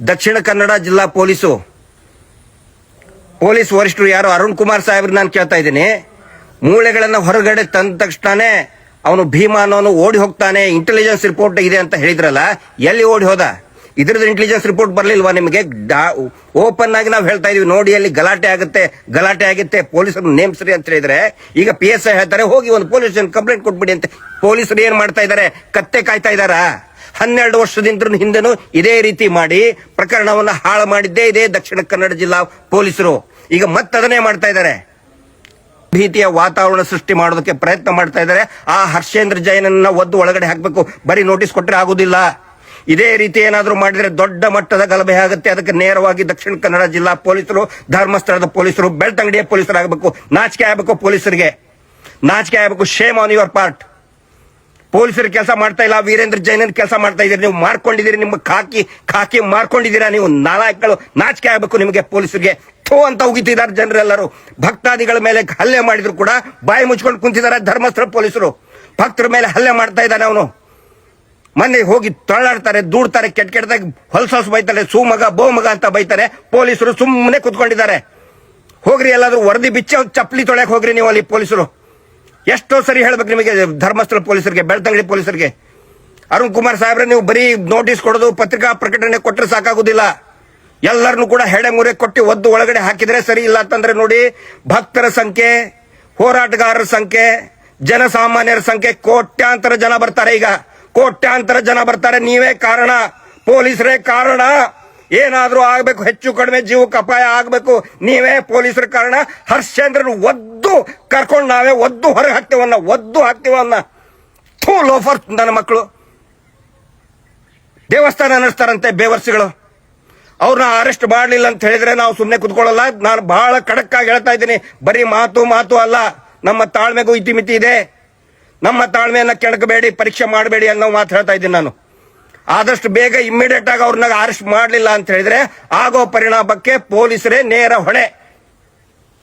ದಕ್ಷಿಣ ಕನ್ನಡ ಜಿಲ್ಲಾ ಪೊಲೀಸ್ ವರಿಷ್ಠರು ಯಾರು ಅರುಣ್ ಕುಮಾರ್ ಸಾಹೇಬ್ರು ನಾನು ಕೇಳ್ತಾ ಇದ್ದೀನಿ. ಮೂಳೆಗಳನ್ನ ಹೊರಗಡೆ ತಂದ ತಕ್ಷಣನೇ ಅವನು ಭೀಮಾ ಅನ್ನೋನು ಓಡಿ ಹೋಗ್ತಾನೆ, ಇಂಟೆಲಿಜೆನ್ಸ್ ರಿಪೋರ್ಟ್ ಇದೆ ಅಂತ ಹೇಳಿದ್ರಲ್ಲ, ಎಲ್ಲಿ ಓಡಿ ಹೋದ? ಇದ್ರದ್ದು ಇಂಟೆಲಿಜೆನ್ಸ್ ರಿಪೋರ್ಟ್ ಬರ್ಲಿಲ್ವಾ ನಿಮಗೆ? ಓಪನ್ ಆಗಿ ನಾವು ಹೇಳ್ತಾ ಇದೀವಿ, ನೋಡಿ ಅಲ್ಲಿ ಗಲಾಟೆ ಆಗುತ್ತೆ, ಪೊಲೀಸರು ನೇಮಿಸ್ರಿ ಅಂತ ಹೇಳಿದ್ರೆ, ಈಗ PSI ಹೇಳ್ತಾರೆ ಹೋಗಿ ಒಂದು ಪೊಲೀಸ್ ಸ್ಟೇಷನ್ ಕಂಪ್ಲೇಂಟ್ ಕೊಟ್ಬಿಡಿ ಅಂತ. ಪೊಲೀಸರು ಏನ್ ಮಾಡ್ತಾ ಇದ್ದಾರೆ? ಕತ್ತೆ ಕಾಯ್ತಾ ಇದ್ದಾರಾ? 12 ವರ್ಷದಿಂದ ಹಿಂದೆನೂ ಇದೇ ರೀತಿ ಮಾಡಿ ಪ್ರಕರಣವನ್ನ ಹಾಳು ಮಾಡಿದ್ದೇ ಇದೇ ದಕ್ಷಿಣ ಕನ್ನಡ ಜಿಲ್ಲಾ ಪೊಲೀಸರು. ಈಗ ಮತ್ತದನ್ನೇ ಮಾಡ್ತಾ ಇದ್ದಾರೆ, ಭೀತಿಯ ವಾತಾವರಣ ಸೃಷ್ಟಿ ಮಾಡೋದಕ್ಕೆ ಪ್ರಯತ್ನ ಮಾಡ್ತಾ ಇದ್ದಾರೆ. ಆ ಹರ್ಷೇಂದ್ರ ಜೈನನ್ನ ಒದ್ದು ಒಳಗಡೆ ಹಾಕಬೇಕು, ಬರೀ ನೋಟಿಸ್ ಕೊಟ್ಟರೆ ಆಗುದಿಲ್ಲ. ಇದೇ ರೀತಿ ಏನಾದ್ರೂ ಮಾಡಿದ್ರೆ ದೊಡ್ಡ ಮಟ್ಟದ ಗಲಭೆ ಆಗುತ್ತೆ. ಅದಕ್ಕೆ ನೇರವಾಗಿ ದಕ್ಷಿಣ ಕನ್ನಡ ಜಿಲ್ಲಾ ಪೊಲೀಸರು, ಧರ್ಮಸ್ಥಳದ ಪೊಲೀಸರು, ಬೆಳ್ತಂಗಡಿಯ ಪೊಲೀಸರು ಆಗಬೇಕು. ನಾಚಿಕೆ ಆಗಬೇಕು, ಪೊಲೀಸರಿಗೆ ನಾಚಿಕೆ ಆಗಬೇಕು. Shame on your part. ಪೊಲೀಸರು ಕೆಲಸ ಮಾಡ್ತಾ ಇಲ್ಲ, ವೀರೇಂದ್ರ ಜೈನನ್ ಕೆಲಸ ಮಾಡ್ತಾ ಇದೀರಿ. ನೀವು ಮಾಡ್ಕೊಂಡಿದ್ದೀರಿ, ನಿಮ್ಮ ಖಾಕಿ ಮಾರ್ಕೊಂಡಿದ್ದೀರಾ ನೀವು ನಾಲಾಯಕಗಳು. ನಾಚಿಕೆ ಆಗಬೇಕು ನಿಮಗೆ, ಪೊಲೀಸರಿಗೆ. ಥೋ ಅಂತ ಉಗಿತಿದ್ದಾರೆ ಜನರೆಲ್ಲರೂ. ಭಕ್ತಾದಿಗಳ ಮೇಲೆ ಹಲ್ಲೆ ಮಾಡಿದ್ರು ಕೂಡ ಬಾಯಿ ಮುಚ್ಕೊಂಡು ಕುಂತಿದ್ದಾರೆ ಧರ್ಮಸ್ಥಳ ಪೊಲೀಸರು. ಭಕ್ತರ ಮೇಲೆ ಹಲ್ಲೆ ಮಾಡ್ತಾ ಇದ್ದಾನೆ ಅವನು. ಮೊನ್ನೆ ಹೋಗಿ ತೊಳ್ಳಾಡ್ತಾರೆ, ದೂಡ್ತಾರೆ, ಕೆಟ್ಟದಾಗಿ ಹೊಲಸು ಬೈತಾರೆ, ಸೂಮಗ ಬೋಮಗ ಅಂತ ಬೈತಾರೆ. ಪೊಲೀಸರು ಸುಮ್ಮನೆ ಕುತ್ಕೊಂಡಿದ್ದಾರೆ. ಹೋಗ್ರಿ, ಎಲ್ಲಾದ್ರೂ ವರದಿ ಬಿಚ್ಚಿ ಚಪ್ಪಲಿ ತೊಳೆಯಕ್ ಹೋಗ್ರಿ ನೀವು ಅಲ್ಲಿ. ಪೊಲೀಸರು ಎಷ್ಟೋ ಸರಿ ಹೇಳ್ಬೇಕು ನಿಮಗೆ, ಧರ್ಮಸ್ಥಳ ಪೊಲೀಸರಿಗೆ, ಬೆಳ್ತಂಗಡಿ ಪೊಲೀಸರಿಗೆ. ಅರುಣ್ ಕುಮಾರ್ ಸಾಹೇಬ್ರೆ, ನೀವು ಬರೀ ನೋಟಿಸ್ ಕೊಡೋದು, ಪತ್ರಿಕಾ ಪ್ರಕಟಣೆ ಕೊಟ್ಟರೆ ಸಾಕಾಗುದಿಲ್ಲ. ಎಲ್ಲರನ್ನು ಕೂಡ ಹೆಡೆ ಮುರೆ ಕೊಟ್ಟು ಒದ್ದು ಒಳಗಡೆ ಹಾಕಿದ್ರೆ ಸರಿ. ಇಲ್ಲ ಅಂತಂದ್ರೆ ನೋಡಿ, ಭಕ್ತರ ಸಂಖ್ಯೆ, ಹೋರಾಟಗಾರರ ಸಂಖ್ಯೆ, ಜನಸಾಮಾನ್ಯರ ಸಂಖ್ಯೆ, ಕೋಟ್ಯಾಂತರ ಜನ ಬರ್ತಾರೆ. ಈಗ ಕೋಟ್ಯಾಂತರ ಜನ ಬರ್ತಾರೆ. ನೀವೇ ಕಾರಣ, ಪೊಲೀಸರೇ ಕಾರಣ. ಏನಾದ್ರೂ ಆಗ್ಬೇಕು, ಹೆಚ್ಚು ಕಡಿಮೆ ಜೀವಕ್ಕೆ ಅಪಾಯ ಆಗ್ಬೇಕು, ನೀವೇ ಪೊಲೀಸರ ಕಾರಣ. ಹರ್ಷೇಂದ್ರನ್ ಒದ್ದು ಕರ್ಕೊಂಡು ನಾವೇ ಒದ್ದು ಹೊರಗೆ ಹಾಕ್ತೀವನ್ನ. ಥೂ ಲೋಫರ್ ನನ್ನ ಮಕ್ಕಳು. ದೇವಸ್ಥಾನ ನಡೆಸ್ತಾರಂತೆ ಬೇವರ್ಸಿಗಳು. ಅವ್ರನ್ನ ಅರೆಸ್ಟ್ ಮಾಡಲಿಲ್ಲ ಅಂತ ಹೇಳಿದ್ರೆ ನಾವು ಸುಮ್ಮನೆ ಕುತ್ಕೊಳ್ಳಲ್ಲ. ನಾನು ಬಹಳ ಖಡಕ್ ಆಗಿ ಹೇಳ್ತಾ ಇದ್ದೀನಿ, ಬರೀ ಮಾತು ಅಲ್ಲ, ನಮ್ಮ ತಾಳ್ಮೆಗೂ ಇತಿಮಿತಿ ಇದೆ. ನಮ್ಮ ತಾಳ್ಮೆಯನ್ನ ಕೆಣಕಬೇಡಿ, ಪರೀಕ್ಷೆ ಮಾಡಬೇಡಿ ಅನ್ನೋ ಮಾತು ಹೇಳ್ತಾ ಇದ್ದೀನಿ ನಾನು. ಆದಷ್ಟು ಬೇಗ ಇಮ್ಮಿಡಿಯೇಟ್ ಆಗಿ ಅವ್ರನ್ನ ಅರೆಸ್ಟ್ ಮಾಡಲಿಲ್ಲ ಅಂತ ಹೇಳಿದ್ರೆ ಆಗೋ ಪರಿಣಾಮಕ್ಕೆ ಪೊಲೀಸರೇ ನೇರ ಹೊಣೆ.